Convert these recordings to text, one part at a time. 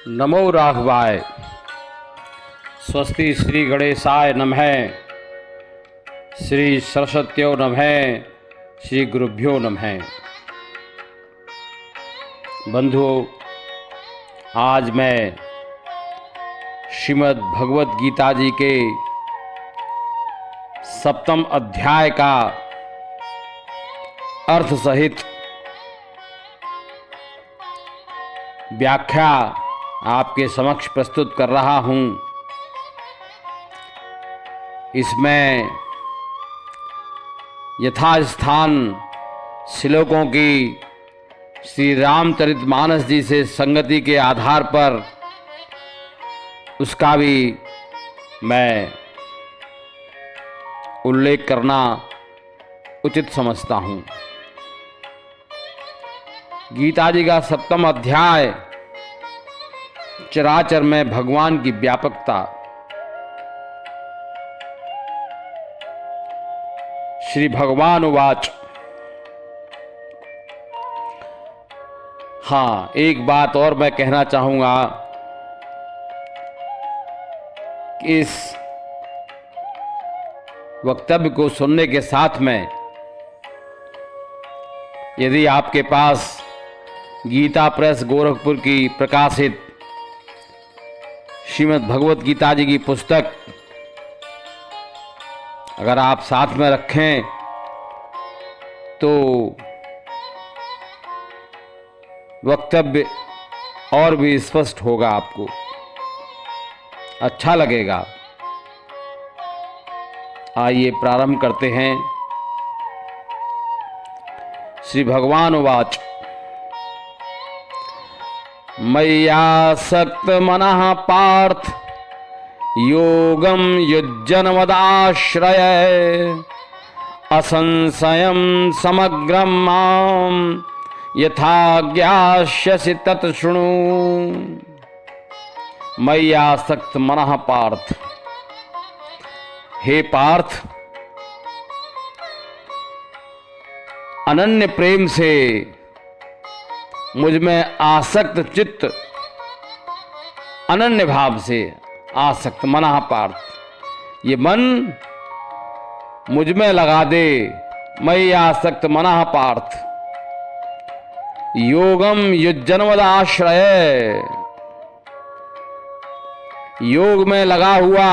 नमो राघवाय। स्वस्ति श्री गणेशाय नमः। श्री सरस्वत्यो नमः। श्री गुरुभ्यो नमः। बंधुओं, आज मैं श्रीमद् भगवत गीता जी के 7वें अध्याय का अर्थ सहित व्याख्या आपके समक्ष प्रस्तुत कर रहा हूँ। इसमें यथास्थान श्लोकों की श्री रामचरितमानस जी से संगति के आधार पर उसका भी मैं उल्लेख करना उचित समझता हूँ। गीता जी का 7वां अध्याय चराचर में भगवान की व्यापकता। श्री भगवान उवाच। हाँ, एक बात और मैं कहना चाहूँगा कि इस वक्तव्य को सुनने के साथ में यदि आपके पास गीता प्रेस गोरखपुर की प्रकाशित श्रीमद् भगवत गीता जी की पुस्तक अगर आप साथ में रखें तो वक्तव्य और भी स्पष्ट होगा, आपको अच्छा लगेगा। आइए प्रारंभ करते हैं। श्री भगवान उवाच। मय्यासक्त मनः पार्थ योगं युज्यन्मदाश्रय असंशयं समग्रं मां यथा ज्ञास्यसि तत् शृणु। मय्यासक्त मनः पार्थ। हे पार्थ, अनन्य प्रेम से मुझ में आसक्त चित्त, अनन्य भाव से आसक्त मनः पार्थ, ये मन मुझ में लगा दे। मयि आसक्त मनः पार्थ योगम युज्यन्मदाश्रय। योग में लगा हुआ,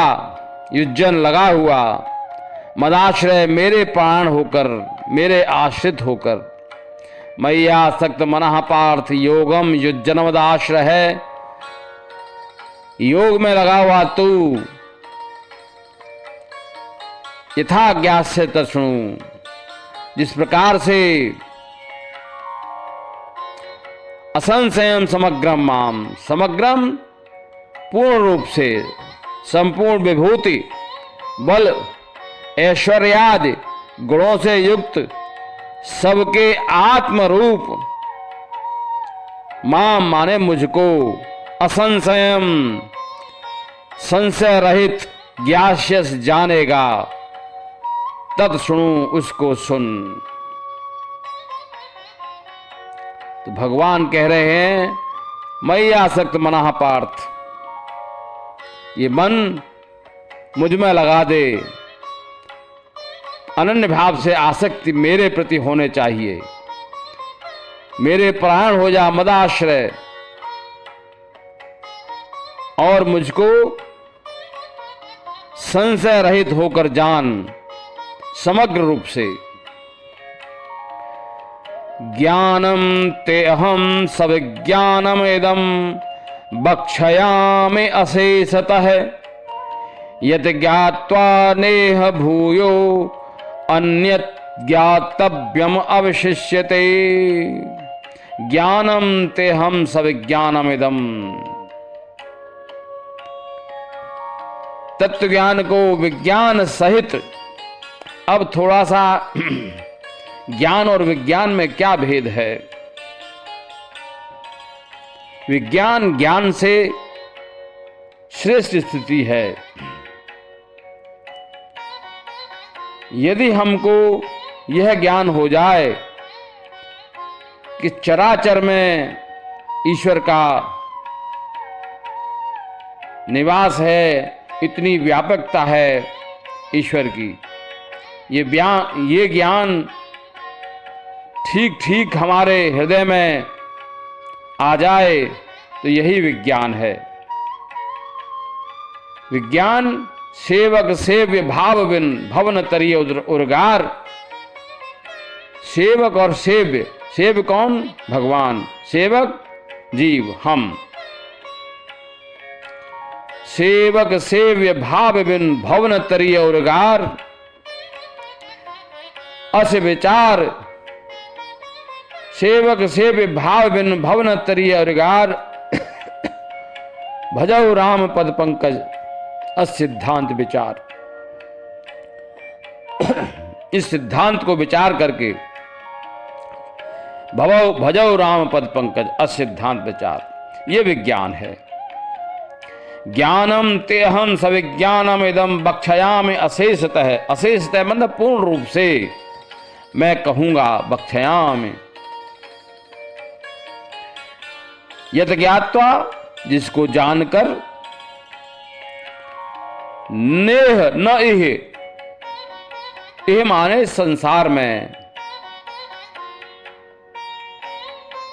युज्जन लगा हुआ, मदाश्रय मेरे प्राण होकर, मेरे आश्रित होकर। मय्यासक्त मनः पार्थ योगम युज्यन्मदाश्रय है। योग में लगा हुआ तू यथा ज्ञास्य तत्शृणु। जिस प्रकार से असंशयम समग्रम माम, समग्रम पूर्ण रूप से, संपूर्ण विभूति, बल, ऐश्वर्यादि गुणों से युक्त, सबके आत्म रूप, मां माने मुझको, असंशयम संशय रहित, ज्ञास्यस जानेगा, तत् सुनु उसको सुन। तो भगवान कह रहे हैं मयि आसक्त मनः पार्थ, ये मन मुझ में लगा दे। अनन्य भाव से आसक्ति मेरे प्रति होने चाहिए। मेरे प्राण हो जा मदाश्रय और मुझको संशय रहित होकर जान, समग्र रूप से। ज्ञानम ते अहम सविज्ञानम इदम बक्षयामि अशेषतः यत् ज्ञात्वा नेह भूयो अन्यत् ज्ञातव्यम अवशिष्यते। ज्ञानम ते हम सविज्ञानमिदम। तत्व ज्ञान को विज्ञान सहित। अब थोड़ा सा ज्ञान और विज्ञान में क्या भेद है। विज्ञान ज्ञान से श्रेष्ठ स्थिति है। यदि हमको यह ज्ञान हो जाए कि चराचर में ईश्वर का निवास है, इतनी व्यापकता है ईश्वर की। ये ज्ञान ठीक ठीक हमारे हृदय में आ जाए तो यही विज्ञान है। विज्ञान सेवक सेव्य भाव बिन भवन तरिय उर्गार। सेवक और सेव्य, सेव्य कौन? भगवान, सेवक जीव, हम। सेवक सेव्य भाव बिन भवन तरिय उर्गार। अस विचार, सेवक सेव्य भाव बिन भवन तरिय उर्गार। भजौ राम पद पंकज असिद्धांत विचार। इस सिद्धांत को विचार करके भजौ राम पद पंकज असिद्धांत विचार, ये विज्ञान है। ज्ञानम तेहम सविज्ञानम इदम बक्षयामि अशेषतः। अशेषतः मतलब पूर्ण रूप से मैं कहूंगा, बक्षयामि। यत ज्ञात्वा, जिसको जानकर, नेह न इह, इह माने संसार में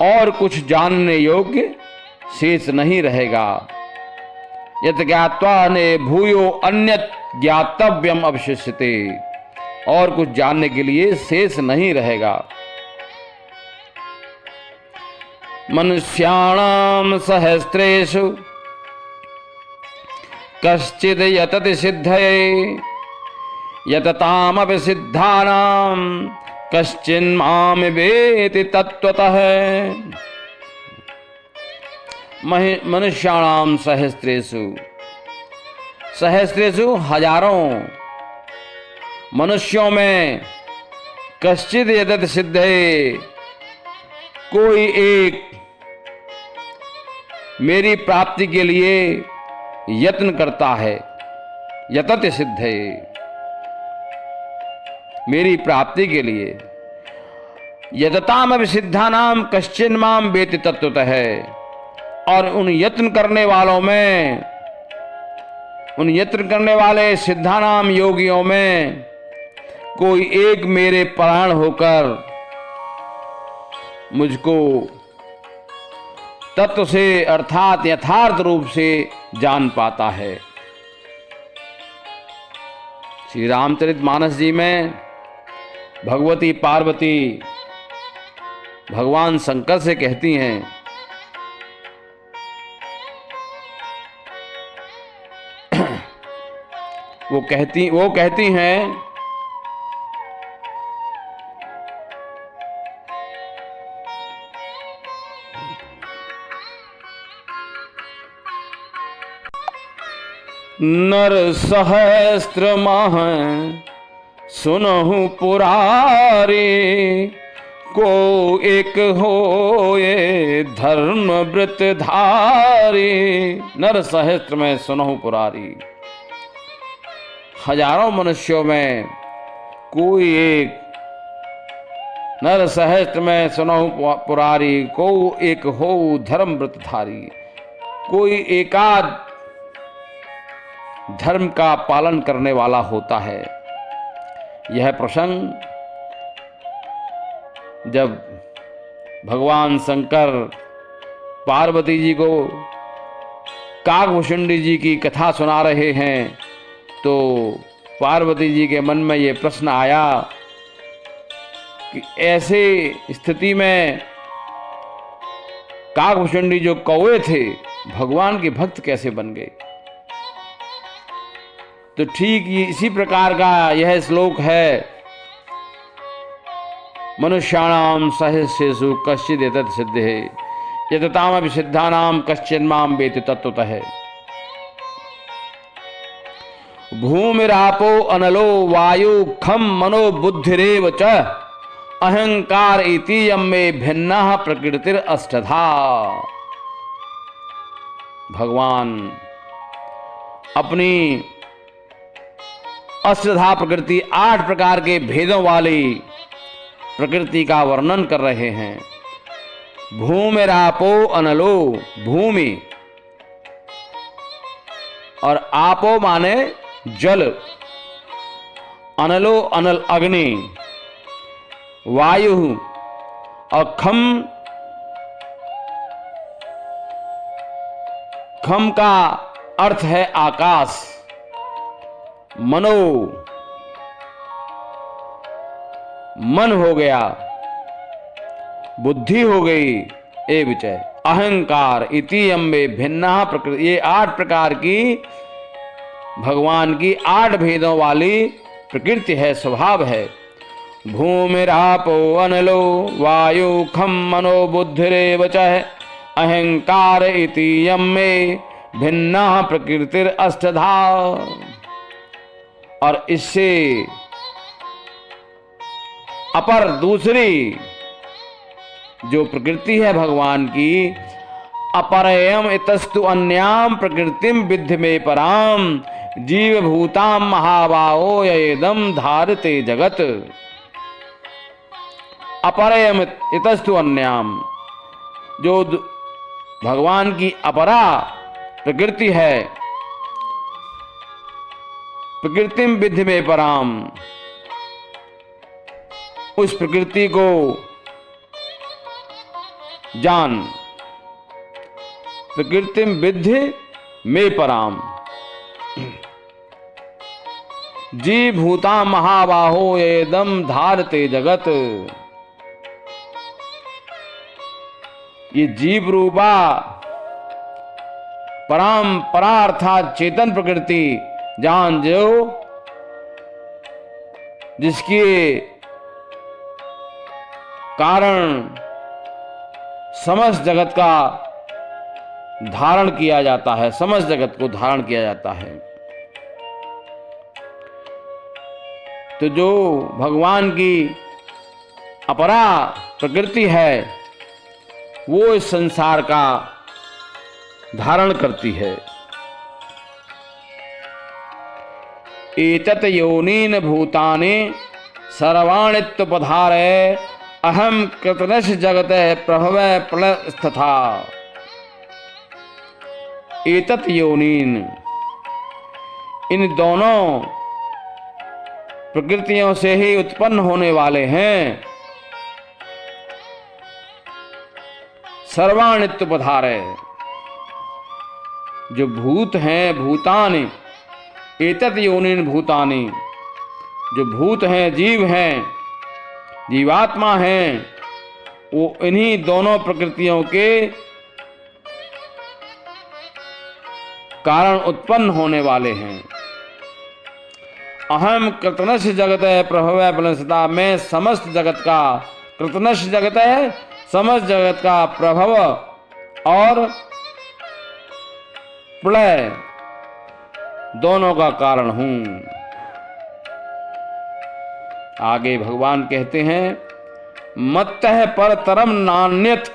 और कुछ जानने योग्य शेष नहीं रहेगा। यत ज्ञात्वा ने भूयो अन्यत ज्ञातव्यम अवशिष्यते, और कुछ जानने के लिए शेष नहीं रहेगा। मनुष्याणाम सहस्रेषु कश्चिद यतति सिद्धये, यततामपि सिद्धानाम कश्चिन्माम वेति तत्वतः। मनुष्याणाम सहस्रेषु, सहस्रेषु हजारों मनुष्यों में, कश्चिद यतत सिद्धये, कोई एक मेरी प्राप्ति के लिए यत्न करता है। यतत सिद्धये, मेरी प्राप्ति के लिए। यतताम अब सिद्धानाम कश्चिन माम वेति तत्वतः है, और उन यत्न करने वालों में, उन यत्न करने वाले सिद्धानाम योगियों में कोई एक मेरे परायण होकर मुझको तत्व से अर्थात यथार्थ रूप से जान पाता है। श्री रामचरितमानस जी में भगवती पार्वती भगवान शंकर से कहती हैं, वो कहती हैं, नर सहस्त्र मह सुनहु पुरारी, को एक होए धर्म व्रत धारी। नर सहस्त्र में सुनहु पुरारी, हजारों मनुष्यों में कोई एक, नर सहस्त्र में सुनहु पुरारी, को एक हो धर्म व्रतधारी, कोई एकाध धर्म का पालन करने वाला होता है। यह प्रसंग जब भगवान शंकर पार्वती जी को काकभूषुंडी जी की कथा सुना रहे हैं, तो पार्वती जी के मन में ये प्रश्न आया कि ऐसे स्थिति में काकभूषुंडी जो कौवे थे, भगवान के भक्त कैसे बन गए। तो ठीक इसी प्रकार का यह श्लोक है, मनुष्याणाम सहस्रेषु कश्चिद एतत् सिद्धये, यततामपि सिद्धानाम कश्चिन्माम वेति तत्वतः। भूमिरापो अनलो वायु खम मनो बुद्धिरेव च, अहंकार इतीयं मे भिन्नः प्रकृतिर अष्टधा। भगवान अपनी अष्टधा प्रकृति, 8 प्रकार के भेदों वाली प्रकृति का वर्णन कर रहे हैं। भूमिरापो अनलो, भूमि और आपो माने जल, अनलो अनल अग्नि, वायु और खम, खम का अर्थ है आकाश, मनो मन हो गया, बुद्धि हो गई, ए विचय अहंकार इति अम्बे भिन्ना प्रकृति। ये 8 प्रकार की भगवान की 8 भेदों वाली प्रकृति है, स्वभाव है। भूमिरापो अनलो वायु खम मनो बुद्धिरेव च अहंकार इति यम्मे भिन्ना प्रकृतिर अष्टधा। और इससे अपर दूसरी जो प्रकृति है भगवान की, अपरयम इतस्तु अन्याम प्रकृतिम विद्धि में पराम जीव भूताम महाबाहो येदम धारते जगत। अपरयम इतस्तु अन्याम, जो भगवान की अपरा प्रकृति है, प्रकृतिम विद्धि में पराम, उस प्रकृति को जान, प्रकृतिम विद्धि में पराम, जी भूता महाबाहो येदम धारते जगत। ये जीव रूपा पराम परा अर्थात चेतन प्रकृति जान, जो जिसके कारण समस्त जगत का धारण किया जाता है, समस्त जगत को धारण किया जाता है। तो जो भगवान की अपरा प्रकृति है वो इस संसार का धारण करती है। एतत् योनीन भूतानि सर्वाणित्युपधारय अहम कृतनश जगत प्रभवः प्रलयस्तथा। एतत् योनीन, इन दोनों प्रकृतियों से ही उत्पन्न होने वाले हैं। सर्वाणित्युपधारय, जो भूत हैं, भूतानि, एतत् योनिन भूतानि, जो भूत हैं, जीव हैं, जीवात्मा हैं, वो इन्हीं दोनों प्रकृतियों के कारण उत्पन्न होने वाले हैं। अहम कृतनश जगत है प्रभवः प्रलयस्तथा, मैं समस्त जगत का, कृतनश जगत है समस्त जगत का प्रभव और प्रलय दोनों का कारण हूं। आगे भगवान कहते हैं, मत्तः परतरम नान्यत्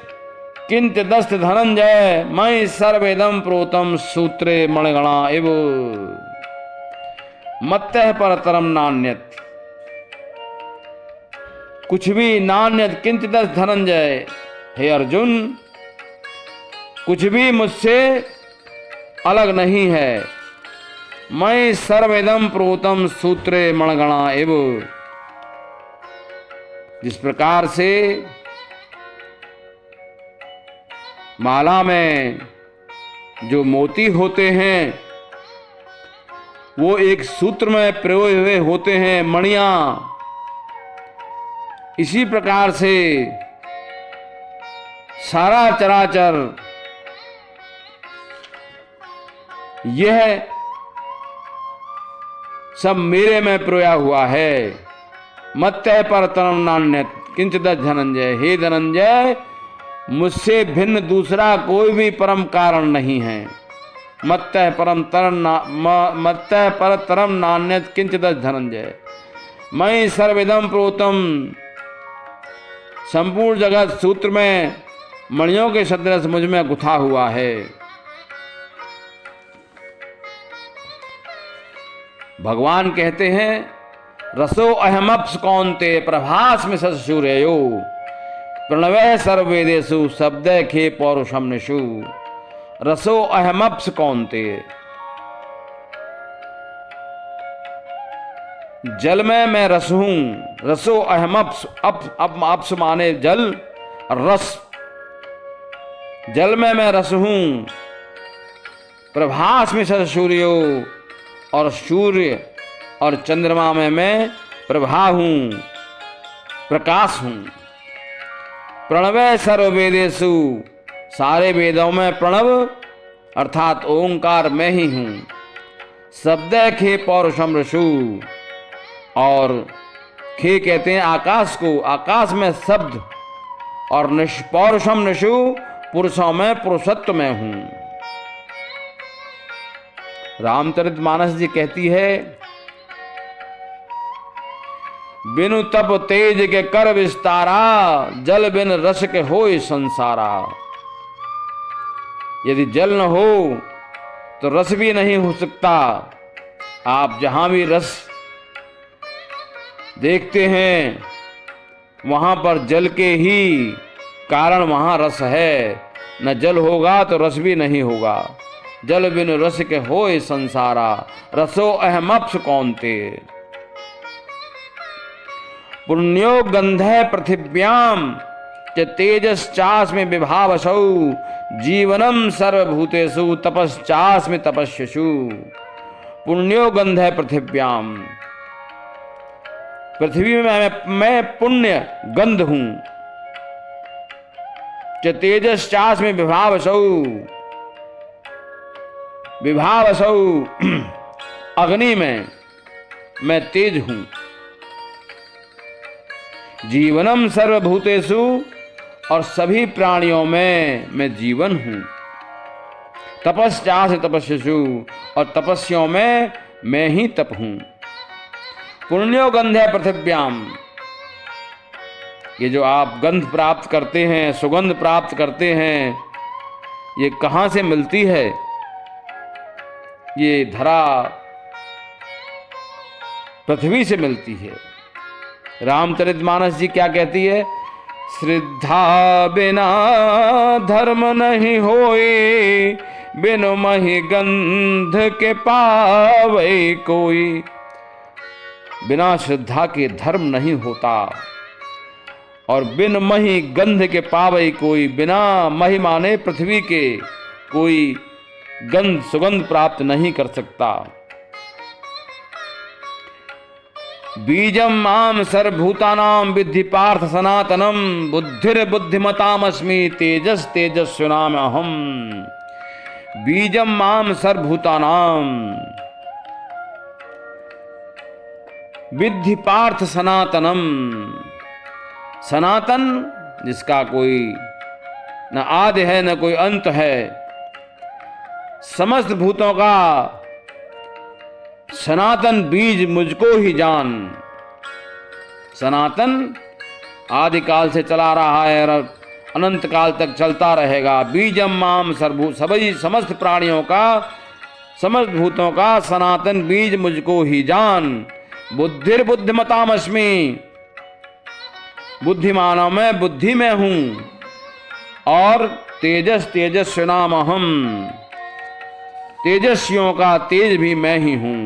किंचिदस्ति धनंजय मयि सर्वेदम प्रोतम सूत्रे मणिगणा इव। मत्तः परतरम नान्यत्, कुछ भी, नान्यत किंचिदस्ति धनंजय, हे अर्जुन कुछ भी मुझसे अलग नहीं है। मैं सर्वेदम प्रोतम सूत्रे मणगणा एव, जिस प्रकार से माला में जो मोती होते हैं वो एक सूत्र में पिरोए हुए होते हैं, मणियां, इसी प्रकार से सारा चराचर यह सब मेरे में पिरोया हुआ है। मत्तः परतरम नान्यत् किंचिदस्ति धनंजय, हे धनंजय मुझसे भिन्न दूसरा कोई भी परम कारण नहीं है। मत्तः परतरम नान्यत् किंचिदस्ति धनंजय, मैं सर्वेदम प्रोतम, संपूर्ण जगत सूत्र में मणियों के सदृश मुझ में गुथा हुआ है। भगवान कहते हैं, रसो अहमप्स कौन्ते प्रभास्मि सूर्यो प्रणवः सर्ववेदेषु शब्दे खे पौरुषम निषु। रसो अहमप्स कौन्ते, जल में मैं रस हूं। रसो अहम अप्स माने जल और रस। जल में मैं रस हूं। प्रभास में सद सूर्यो, और सूर्य और चंद्रमा में मैं प्रभा हूं, प्रकाश हूं। प्रणवय सर्ववेदेषु, सारे वेदों में प्रणव अर्थात ओंकार मैं ही हूं। शब्द खे पौरुषम ऋषु, और खे कहते हैं आकाश को, आकाश में शब्द, और पौरुषम ऋषु पुरुषों में पुरुषत्व में हूं। रामचरितमानस जी कहती है, बिनु तप तेज के कर विस्तारा, जल बिन रस के होय संसारा। यदि जल न हो तो रस भी नहीं हो सकता। आप जहां भी रस देखते हैं वहां पर जल के ही कारण वहां रस है। न जल होगा तो रस भी नहीं होगा। जल बिन रस के होय संसारा, रसो अहमप्स कौन्ते। पुण्यो गंधे पृथिव्याम च तेजश्चास्मि विभावसौ, जीवनम सर्वभूतेषु तपश्चास्मि तपस्यसु। पुण्यो गंधे पृथिव्याम, पृथ्वी में मैं पुण्य गंध हूं। च तेजश्चास्मि विभावसौ, विभावसौ अग्नि में मैं तेज हूं। जीवनम सर्वभूतेषु, और सभी प्राणियों में मैं जीवन हूं। तपस्या से तपस्यसु, और तपस्याओं में मैं ही तप हूं। पुण्यो गंधे पृथिव्याम, ये जो आप गंध प्राप्त करते हैं, सुगंध प्राप्त करते हैं, ये कहां से मिलती है? ये धरा पृथ्वी से मिलती है। रामचरितमानस जी क्या कहती है? श्रद्धा बिना धर्म नहीं होए, बिनु महि गंध के पावे कोई। बिना श्रद्धा के धर्म नहीं होता, और बिन महि गंध के पावे कोई। बिना महि माने पृथ्वी के कोई गंध सुगंध प्राप्त नहीं कर सकता। बीजम माम सर्वभूतानां विद्धि पार्थ सनातनम, बुद्धिर बुद्धिमतामस्मि तेजस तेजस्विनाम अहम। बीजम माम सर्वभूतानां विद्धि पार्थ सनातनम। सनातन जिसका कोई न आदि है न कोई अंत है, समस्त भूतों का सनातन बीज मुझको ही जान। सनातन आदिकाल से चला रहा है और अनंत काल तक चलता रहेगा। बीजम माम सभी समस्त प्राणियों का, समस्त भूतों का सनातन बीज मुझको ही जान। बुद्धिर बुद्धिमतामस्मि, बुद्धिमानों में बुद्धि में हूं। और तेजस तेजस्विनाम अहम, तेजस्वियों का तेज भी मैं ही हूं।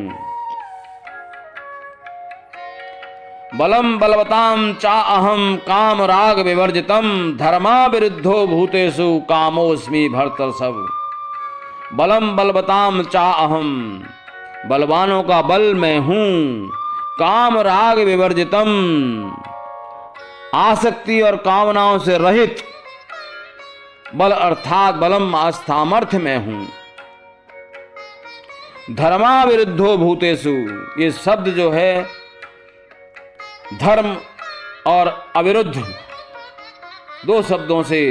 बलम बलवताम चा अहम काम राग विवर्जितम, धर्मा विरुद्धो भूतेषु कामोस्मि भर्तर्षभ। बलम बलवताम चा अहम, बलवानों का बल मैं हूं। काम राग विवर्जितम, आसक्ति और कामनाओं से रहित। बल अर्थात बलम सामर्थ्य में हूं। धर्मा विरुद्धो भूतेषु, ये शब्द जो है धर्म और अविरुद्ध दो शब्दों से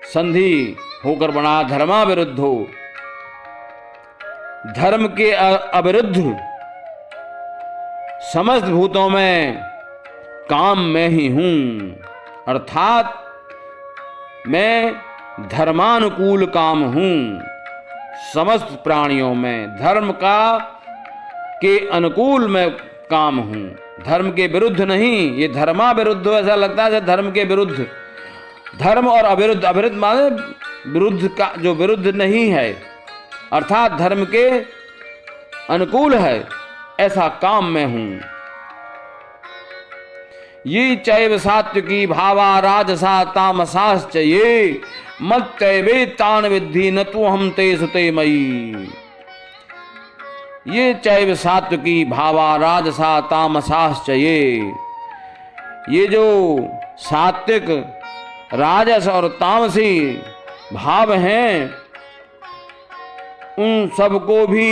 संधि होकर बना। धर्मा विरुद्धो, धर्म के अविरुद्ध समस्त भूतों में काम मैं ही हूं। अर्थात मैं धर्मानुकूल काम हूं। समस्त प्राणियों में धर्म का के अनुकूल मैं काम हूं, धर्म के विरुद्ध नहीं। ये धर्मा विरुद्ध, ऐसा लगता है धर्म के विरुद्ध। धर्म और अविरुद्ध, अविरुद्ध माने विरुद्ध का, जो विरुद्ध नहीं है, अर्थात धर्म के अनुकूल है। ऐसा काम मैं हूं। ये चैव सात्विकी भावा राजसा तामसाश्च ये मत्तैवे तान विद्धि न तु हम ते सुते मयि। ये चैव सात्विकी भावा राजसा तामसाश्च ये जो सात्विक राजस और तामसी भाव हैं उन सबको भी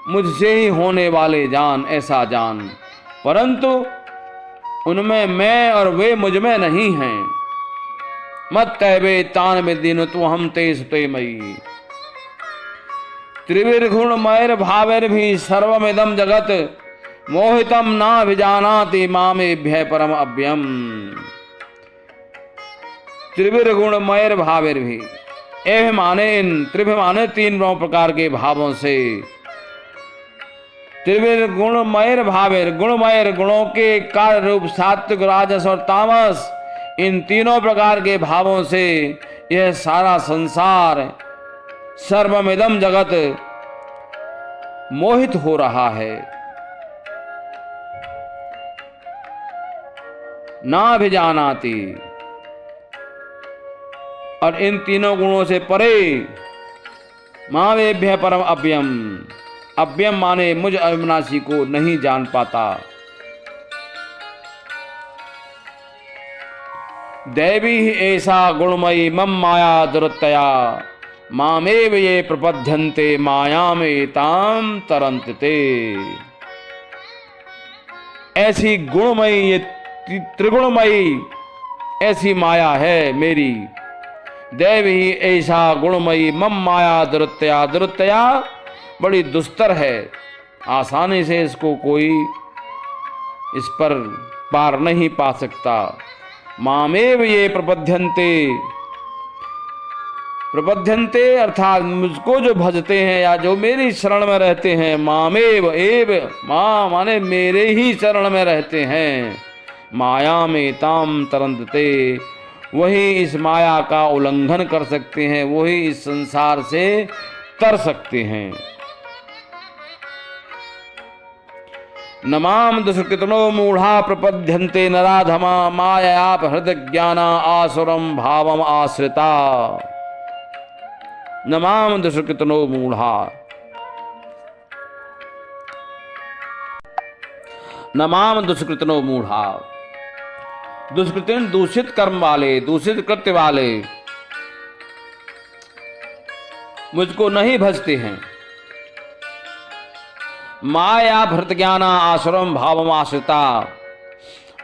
मुझसे ही होने वाले जान, ऐसा जान, परंतु उनमें मैं और वे मुझ में नहीं हैं। मत्तैवे तान विद्धि न तु हम ते सुते मयि। त्रिविर्गुण मयर भावेर भी सर्वमिदं जगत मोहितम ना विजानाति मामेभ्य परम अव्ययम। त्रिविर्गुण मयर भावेर भी, एव माने इन त्रिभि माने तीन प्रकार के भावों से। त्रिविर्गुणमयर भावेर, गुणमयर गुणों के कार्य रूप सात्विक राजस और तामस, इन तीनों प्रकार के भावों से यह सारा संसार सर्वमिदं जगत मोहित हो रहा है। ना भी जानाती, और इन तीनों गुणों से परे मावेभ्य परम अव्ययम, अव्ययम माने मुझ अविनाशी को नहीं जान पाता। दैवी ऐसा गुणमयी मम माया दुरतया मामेव ये प्रपद्यन्ते मायामे ताम तरन्ते। ऐसी गुणमयी, ये त्रिगुणमयी ऐसी माया है मेरी। दैवी ऐसा गुणमयी मम माया दुरतया, दुरतया बड़ी दुस्तर है, आसानी से इसको कोई इस पर पार नहीं पा सकता। मामेव ये प्रपद्यन्ते, प्रपद्यन्ते अर्थात मुझको जो भजते हैं या जो मेरी शरण में रहते हैं। मामेव एव, मां माने मेरे ही शरण में रहते हैं। माया में ताम तरन्ते, वही इस माया का उल्लंघन कर सकते हैं, वही इस संसार से तर सकते हैं। नमाम दुष्कृतनो मूढ़ा प्रपद्यन्ते नराधमा माया हृदय ज्ञाना आसुरम भावम आश्रिता। नमाम दुष्कृतनो मूढ़ा, नमाम दुष्कृतनो मूढ़ा, दुष्कृतिन दूषित कर्म वाले, दूषित कृत्य वाले मुझको नहीं भजते हैं। माया भृत ज्ञाना आसुरम भावम आश्रिता,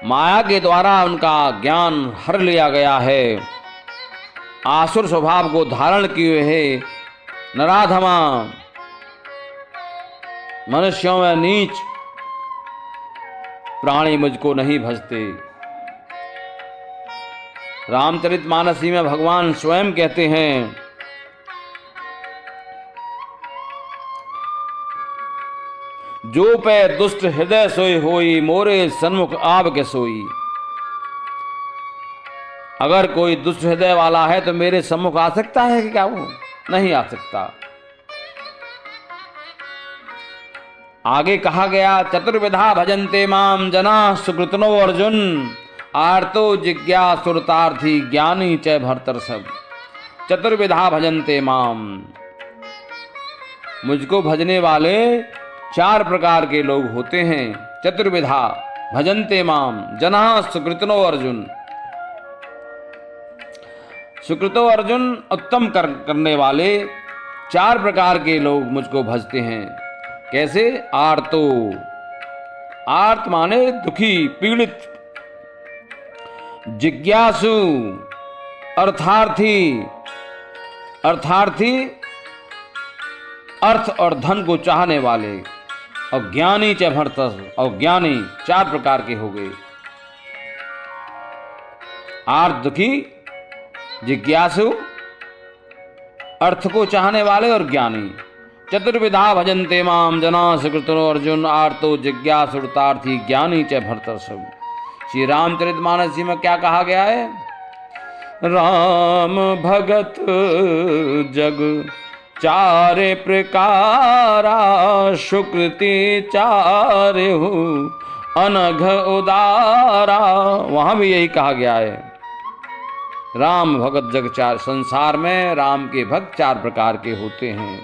माया के द्वारा उनका ज्ञान हर लिया गया है, आसुर स्वभाव को धारण किए है। नराधमा, मनुष्यों में नीच प्राणी मुझको नहीं भजते। रामचरितमानस में भगवान स्वयं कहते हैं, जो पे दुष्ट हृदय सोई होई मोरे सन्मुख आव के सोई। अगर कोई दुष्ट हृदय वाला है तो मेरे सम्मुख आ सकता है कि क्या? वो नहीं आ सकता। आगे कहा गया, चतुर्विधा भजन्ते माम जना सुकृतनो अर्जुन आर्तो जिज्ञासुरतार्थी ज्ञानी च भर्तर्षभ। चतुर्विधा भजन्ते माम, मुझको भजने वाले चार प्रकार के लोग होते हैं। चतुर्विधा भजन्ते माम जना सुकृतनो अर्जुन, सुकृतो अर्जुन उत्तम करने वाले चार प्रकार के लोग मुझको भजते हैं। कैसे? आर्तो, आर्त माने दुखी पीड़ित, जिज्ञासु अर्थार्थी, अर्थार्थी अर्थ और धन को चाहने वाले, और ज्ञानी च भर्तर्षभ, और ज्ञानी चार प्रकार के हो गए। आर्त दुखी, जिज्ञासु अर्थ को चाहने वाले और ज्ञानी। चतुर्विधा भजन्ते माम जना सुकृतो अर्जुन आर्तो जिज्ञासुरतार्थी ज्ञानी च भर्तर्षभ। श्री रामचरितमानस जी में क्या कहा गया है? राम भगत जग चारे प्रकारा सुकृति चारहु अनघ उदारा। वहां भी यही कहा गया है, राम भगत जग चार। संसार में राम के भक्त चार प्रकार के होते हैं।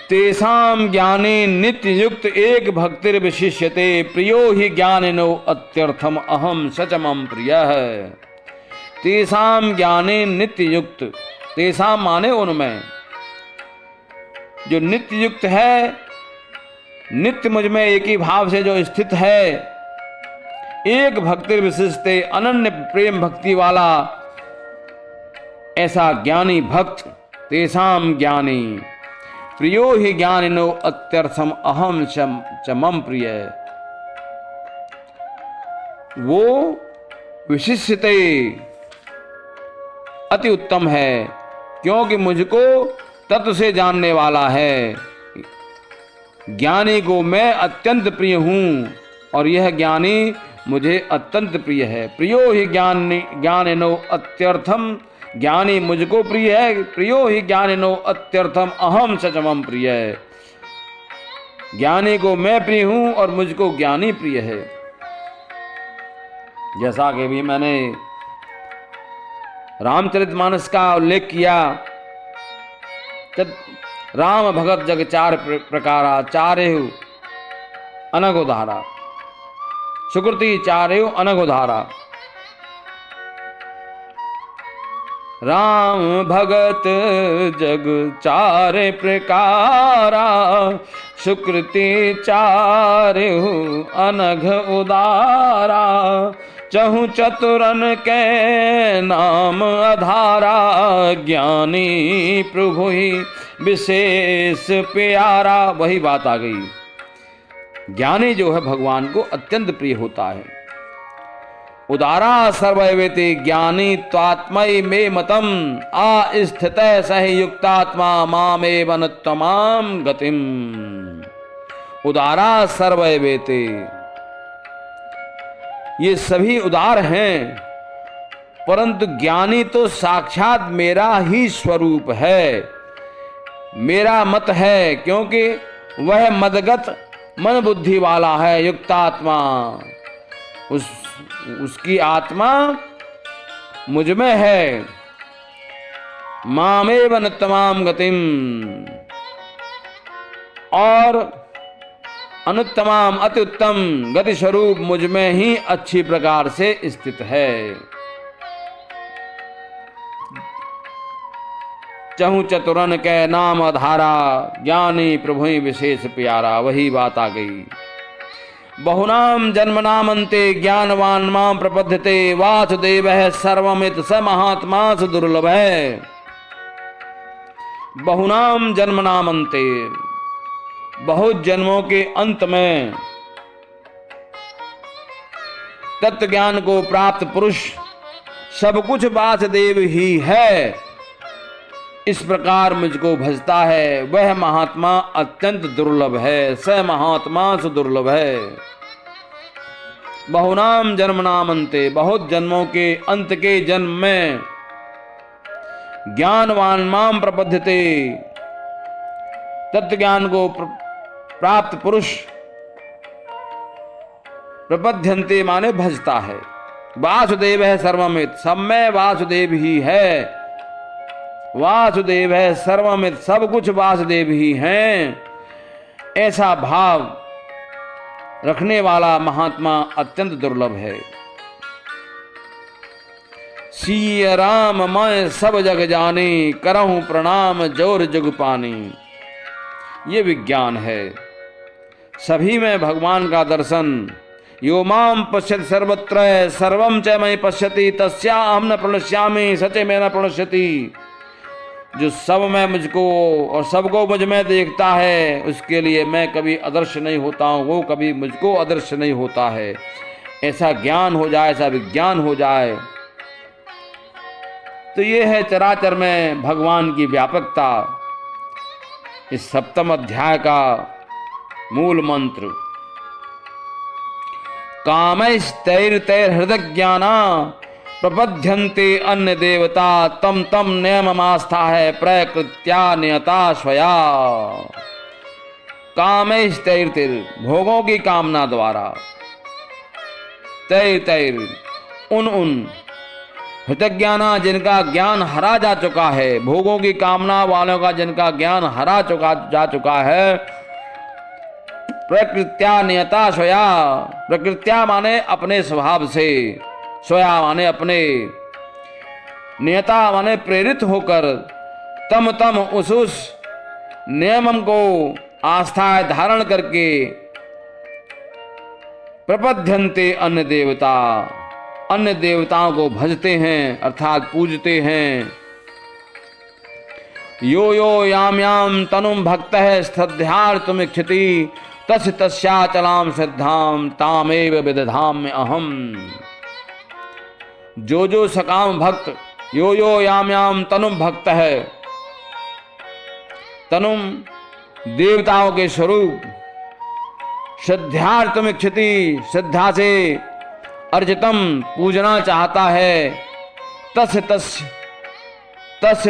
तेषाम ज्ञाने नित्य युक्त एक भक्तिर विशिष्यते प्रियो ही ज्ञानिनो अत्यर्थम अहम सचमम प्रियः। तेषाम ज्ञाने नित्य युक्त, तेषाम माने उनमें, जो नित्य युक्त है, नित्य मुझ में एक ही भाव से जो स्थित है, एक भक्तिर विशिष्टे अनन्य प्रेम भक्ति वाला ऐसा ज्ञानी भक्त। तेषाम ज्ञानी प्रियो ही ज्ञानिनो अत्यर्थम अहम चमम प्रिय। वो विशिष्टते अति उत्तम है, क्योंकि मुझको तत्व से जानने वाला है। ज्ञानी को मैं अत्यंत प्रिय हूं और यह ज्ञानी मुझे अत्यंत प्रिय है। प्रियो ही ज्ञानिनो अत्यर्थम, ज्ञानी मुझको प्रिय है। प्रियो ही ज्ञानिनो अत्यर्थम अहम सचमम प्रिय है। ज्ञानी को मैं प्रिय हूं और मुझको ज्ञानी प्रिय है। जैसा कि भी मैंने रामचरितमानस का उल्लेख किया, राम भगत जग चार प्रकारा चारेहु अनघ उदारा सुकृति चारेहु अनघ उदारा। राम भगत जग चारे प्रकारा सुकृति चारेहु अनघ उदारा। चहु चतुरन के नाम आधारा ज्ञानी प्रभु ही विशेष प्यारा। वही बात आ गई, ज्ञानी जो है भगवान को अत्यंत प्रिय होता है। उदारा सर्वैवेति ज्ञानी त्वात्मयि मे मतम आस्थित सह युक्तात्मा मामेव अनुत्तमाम गतिम। उदारा सर्वैवेति, ये सभी उदार हैं, परंतु ज्ञानी तो साक्षात मेरा ही स्वरूप है, मेरा मत है, क्योंकि वह मदगत मन बुद्धि वाला है। युक्तात्मा, उसकी आत्मा मुझ में है। मामेव अनुत्तमाम गतिम, और अनुत्तमाम अति उत्तम गति स्वरूप मुझ में ही अच्छी प्रकार से स्थित है। चहु चतुरन के नाम आधारा ज्ञानी प्रभु विशेष प्यारा। वही बात आ गई। बहुनाम जन्मनामन्ते ज्ञानवान मां प्रपद्यते वासुदेवः सर्वमित स महात्मा सुदुर्लभ है। बहुनाम जन्मनामन्ते, बहुत जन्मों के अंत में तत्व ज्ञान को प्राप्त पुरुष सब कुछ वासुदेव ही है, इस प्रकार मुझको भजता है, वह महात्मा अत्यंत दुर्लभ है। स महात्मा सुदुर्लभ है। बहुनाम जन्मनामन्ते, बहुत जन्मों के अंत के जन्म में ज्ञानवान माम प्रपद्यते, तत्व ज्ञान को प्राप्त पुरुष, प्रपद्यन्ते माने भजता है। वासुदेव है सर्वमित, सब में वासुदेव ही है। वासुदेव है सर्वमित, सब कुछ वासुदेव ही हैं, ऐसा भाव रखने वाला महात्मा अत्यंत दुर्लभ है। सिय राम मैं सब जग जाने करहूं प्रणाम जोर जुग पानी। ये विज्ञान है। सभी में भगवान का दर्शन। यो माम पश्यति सर्वत्र सर्वम च मयि पश्यति तस्याहं न प्रणश्यामि सचे में न प्रणश्यति। जो सब में मुझको और सबको मुझ में देखता है, उसके लिए मैं कभी अदृश्य नहीं होता हूँ, वो कभी मुझको अदृश्य नहीं होता है। ऐसा ज्ञान हो जाए, ऐसा विज्ञान हो जाए, तो ये है चराचर में भगवान की व्यापकता। इस सप्तम अध्याय का मूल मंत्र कामैस्तैर्तैर्हृदय ज्ञाना प्रपद्यन्ते अन्य देवता तम तम नियममास्था है प्रकृत्या नियता स्वया। कामैस्तैर्तिर भोगों की कामना द्वारा, तैर उन हृतज्ञाना जिनका ज्ञान हरा जा चुका है, भोगों की कामना वालों का जिनका ज्ञान हरा जा चुका है। प्रकृत्या नियता स्वया, प्रकृत्या माने अपने स्वभाव से, स्वया माने अपने, नियता माने प्रेरित होकर, तम तम उस नियमम को आस्था धारण करके, प्रपद्यन्ते अन्य देवता, अन्य देवताओं को भजते हैं अर्थात पूजते हैं। यो यो याम याम तनुम भक्त है श्रद्धार्तुमिच्छति तस् तस्याचलाम श्रद्धाम तामेव विदधाम में अहम। जो जो सकाम भक्त, यो यो याम याम तनुम भक्त है, तनुम देवताओं के स्वरूप, श्रद्धार्तुमिच्छति श्रद्धा से अर्जितम पूजना चाहता है, तस्य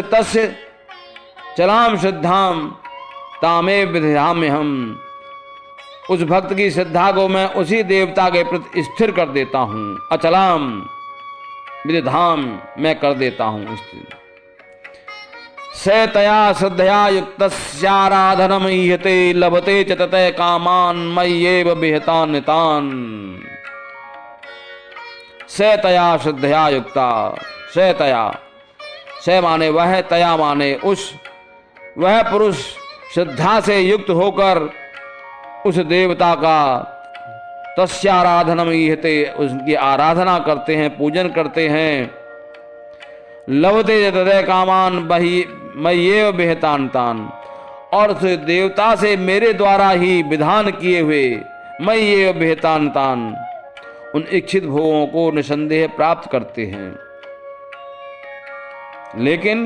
तस्य चलाम श्रद्धाम तामे विधाम में हम, उस भक्त की श्रद्धा को मैं उसी देवता के प्रति स्थिर कर देता हूँ। अचलाम विधाम मैं कर देता हूँ स्थिर। सतया श्रद्धया युक्तस्याराधनम् ईयते लभते च ततः कामान् मय्येव विहितान् नितान्। सतया श्रद्धया युक्ता, सतया स माने वह, तया माने उस, वह पुरुष श्रद्धा से युक्त होकर उस देवता का तस्याराधनम् ईयते उसकी आराधना करते हैं, पूजन करते हैं। लभते ततः कामान मय्येव विहितान् तान्, और उस देवता से मेरे द्वारा ही विधान किए हुए मय्येव विहितान् तान् उन इच्छित भोगों को निसंदेह प्राप्त करते हैं। लेकिन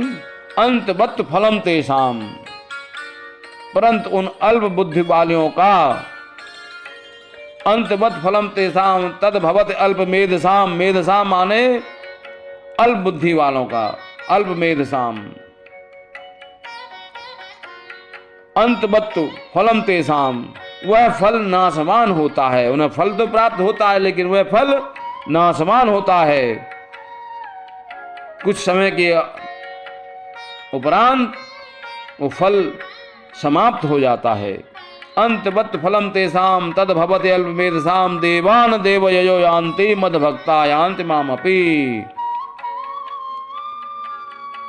अंतवत् फलम तेषाम, परंतु उन अल्प बुद्धि वालियों का, अंतवत् फलम तेषाम तद भवत अल्प मेधसाम, मेधसाम माने अल्प बुद्धि वालों का, अल्प मेधसाम। अंतवत् फलम तेषाम, वह फल नासमान होता है। उन्हें फल तो प्राप्त होता है लेकिन वह फल नासमान होता है। कुछ समय के उपरांत वो फल समाप्त हो जाता है। अंतवत् फलम तेषाम तद भवते अल्पमेधसाम देवान देवयजो यान्ति मद्भक्ता यान्ति मामपि।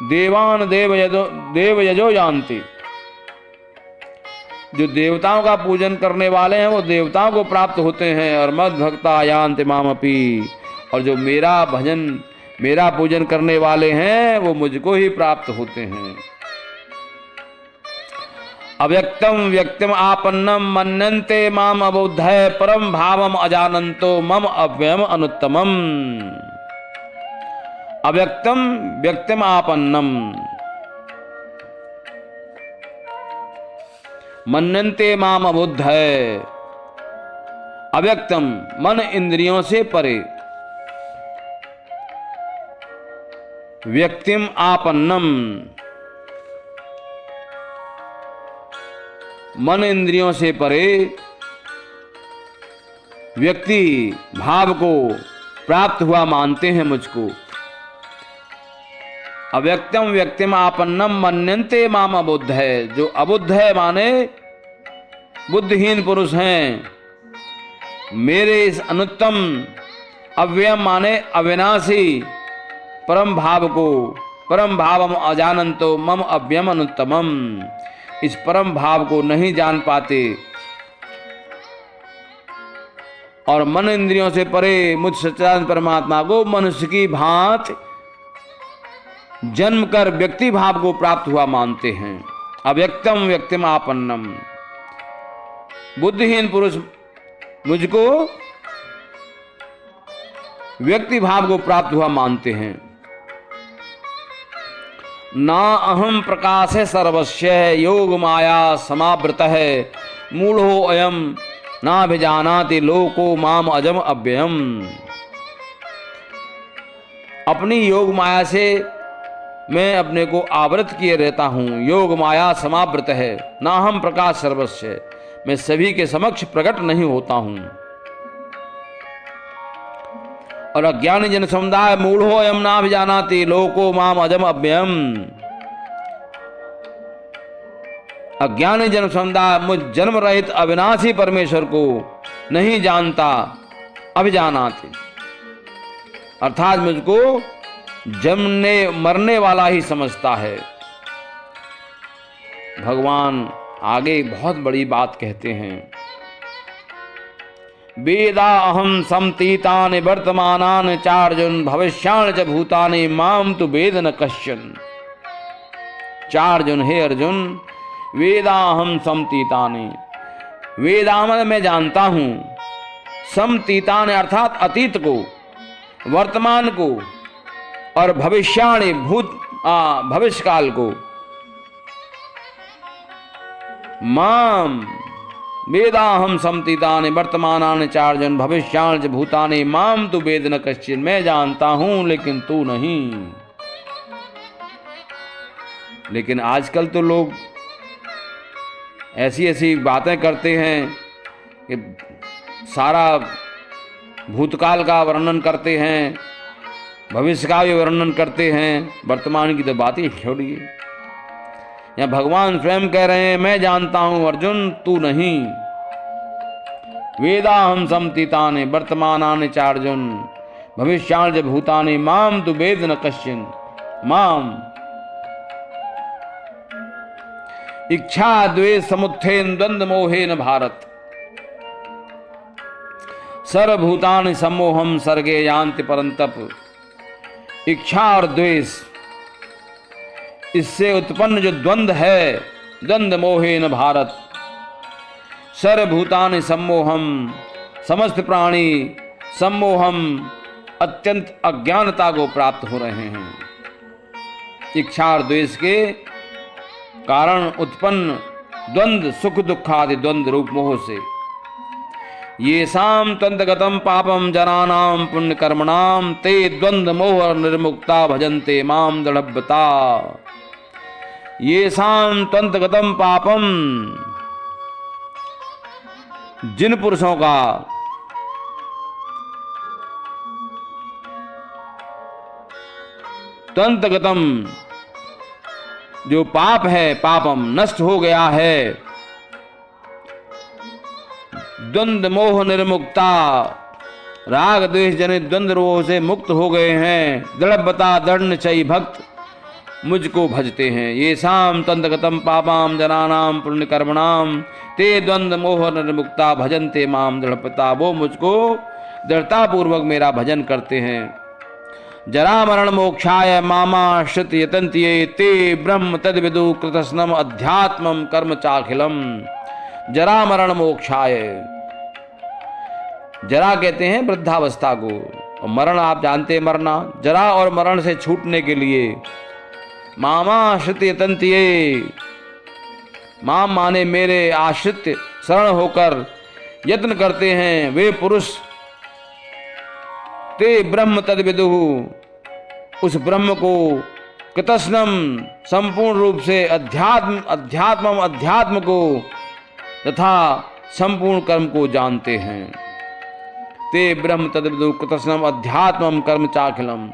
देवान देवयजो यान्ति, जो देवताओं का पूजन करने वाले हैं वो देवताओं को प्राप्त होते हैं। और मद्भक्ता यान्ति मामपि, और जो मेरा भजन, मेरा पूजन करने वाले हैं वो मुझको ही प्राप्त होते हैं। अव्यक्तम व्यक्तिम आपन्नम मन्यन्ते माम अबुद्धय परम भावम अजानन्तो मम अव्ययम अनुत्तमम। अव्यक्तम व्यक्तिम आपन्नम मन्यन्ते माम अबुद्धय, अव्यक्तम मन इंद्रियों से परे, व्यक्तिम आपन्नम मन इंद्रियों से परे व्यक्ति भाव को प्राप्त हुआ मानते हैं मुझको। अव्यक्तम व्यक्तिम आपन्नम मन्यन्ते माम अबुद्ध है, जो अबुद्ध है माने बुद्धिहीन पुरुष हैं, मेरे इस अनुत्तम, अव्ययम माने अविनाशी परम भाव को, परम भावम अजानन्तो मम अव्ययम अनुत्तमम, इस परम भाव को नहीं जान पाते और मन इंद्रियों से परे मुझ सच्चिदानंद परमात्मा को मनुष्य की भांति जन्म कर व्यक्ति भाव को प्राप्त हुआ मानते हैं। अव्यक्तम व्यक्तिम आपन्नम, बुद्धिहीन पुरुष मुझको व्यक्ति भाव को प्राप्त हुआ मानते हैं। ना अहम प्रकाश है सर्वस्य योग माया समावृत है मूढ़ो अयम ना भिजानाति लोको माम अजम अव्ययम। अपनी योग माया से मैं अपने को आवृत किए रहता हूँ। योग माया समावृत है, ना हम प्रकाश सर्वस्व, मैं सभी के समक्ष प्रकट नहीं होता हूँ। और अज्ञानी जन समुदाय मूढ़ो अयम नाभिजानाति लोको माम अजम अव्ययम। अज्ञानी जन समुदाय मुझ जन्म रहित अविनाशी परमेश्वर को नहीं जानता, अभिजानाति अर्थात मुझको जन्मने मरने वाला ही समझता है। भगवान आगे बहुत बड़ी बात कहते हैं, वेदा अहम समतीतानि वर्तमानानि चार्जुन भविष्याणि च भूतानि माम तु वेद न कश्चन। चार्जुन, हे अर्जुन, वेदा अहम समतीतानि, वेदा मैं जानता हूं, समतीतानि अर्थात अतीत को, वर्तमान को और भविष्याणि भविष्य काल को। माम वेदाहम समतीतानि वर्तमानानि चार्जुन भविष्याणि च भूतानि माम तु वेद न कश्चिन। मैं जानता हूं लेकिन तू नहीं। लेकिन आजकल तो लोग ऐसी ऐसी बातें करते हैं कि सारा भूतकाल का वर्णन करते हैं, भविष्य का भी वर्णन करते हैं, वर्तमान की तो बात ही छोड़िए। यहाँ भगवान स्वयं कह रहे हैं, मैं जानता हूं अर्जुन, तू नहीं। वेदाहम समतीतानि वर्तमानानि चार्जुन भविष्याणि च भूतानि माम तु वेद न कश्चिन। माम इच्छा द्वेष समुत्थेन द्वंद्व मोहेन भारत सर्वभूतानि सम्मोहम सर्गे यान्ति परंतप। इच्छा और द्वेष, इससे उत्पन्न जो द्वंद्व है, द्वंद्व मोहेन भारत सर्वभूतानि सम्मोहम, समस्त प्राणी सम्मोहम अत्यंत अज्ञानता को प्राप्त हो रहे हैं। इच्छा और द्वेष के कारण उत्पन्न द्वंद्व, सुख दुखादि द्वंद्व रूप मोह से। ये शाम तंतगतम पापम जनानाम पुण्य कर्मणाम ते द्वंद्व मोह निर्मुक्ता भजन्ते माम दृढ़व्रता। ये शाम तंतगतम पापम, जिन पुरुषों का तंतगतम जो पाप है, पापम नष्ट हो गया है, द्वंद्व मोह निर्मुक्ता राग द्वेष जनित द्वंद्व रोह से मुक्त हो गए हैं, दृढ़व्रता दृढ़ निश्चयी भक्त मुझको भजते हैं। ये शाम तंतगतम पापाम जनानाम पुण्य कर्मणाम ते द्वंद्व मोह निर्मुक्ता भजन्ते माम दृढ़व्रता। वो मुझको दृढ़ता पूर्वक मेरा भजन करते हैं। जरा मरण मोक्षाय मामाश्रित यतन्ति ये ते ब्रह्म तद्विदु कृतस्नम अध्यात्मम कर्म चाखिलम। जरा मरण मोक्षाय, जरा कहते हैं वृद्धावस्था को, और मरण आप जानते हैं मरना। जरा और मरण से छूटने के लिए मामाश्रित यतन्ति ये, माम माने मेरे आश्रित शरण होकर यत्न करते हैं वे पुरुष। ते ब्रह्म तद्विदु, उस ब्रह्म को कृतस्नम संपूर्ण रूप से, अध्यात्म को तथा संपूर्ण कर्म को जानते हैं। ते ब्रह्म तद्विदु कृतस्नम अध्यात्मम कर्म चाखिलम।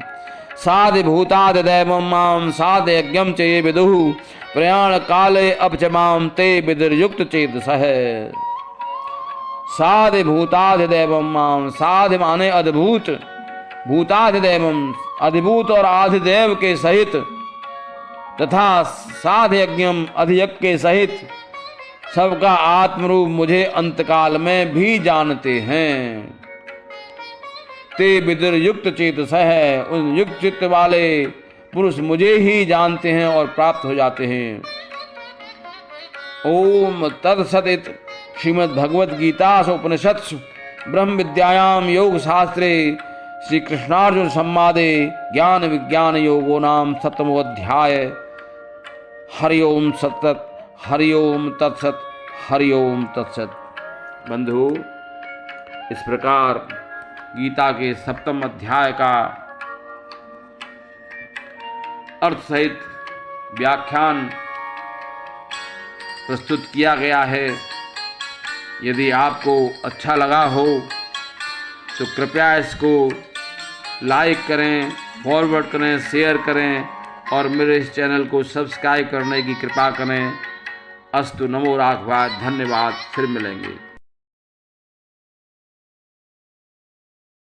साधि भूतादि दैवम माम साधि यज्ञम च ये विदुः प्रयाण काले अपच माम ते विदुर्युक्त चेतसः। साधि भूतादि दैवम माम, साधि माने अद्भुत, भूतादि दैवम अधिभूत और आधिदेव के सहित, तथा साधि यज्ञम अधियज्ञ के सहित सबका आत्मरूप मुझे अंतकाल में भी जानते हैं। ते विदुर युक्त चेतसः, उन युक्त चित्त वाले पुरुष मुझे ही जानते हैं और प्राप्त हो जाते हैं। ओम तत्सदित श्रीमद् भगवद गीता उपनिषत्सु ब्रह्म विद्यायाम योग शास्त्रे श्री कृष्णार्जुन संवादे ज्ञान विज्ञान योगो नाम सप्तमो अध्याय। हरि ओम सत्सत, हरि ओम तत्सत, हरि ओम तत्सत। बंधु, इस प्रकार गीता के सप्तम अध्याय का अर्थ सहित व्याख्यान प्रस्तुत किया गया है। यदि आपको अच्छा लगा हो तो कृपया इसको लाइक करें, फॉरवर्ड करें, शेयर करें और मेरे इस चैनल को सब्सक्राइब करने की कृपा करें। अस्तु, नमो राघवाय, धन्यवाद। फिर मिलेंगे।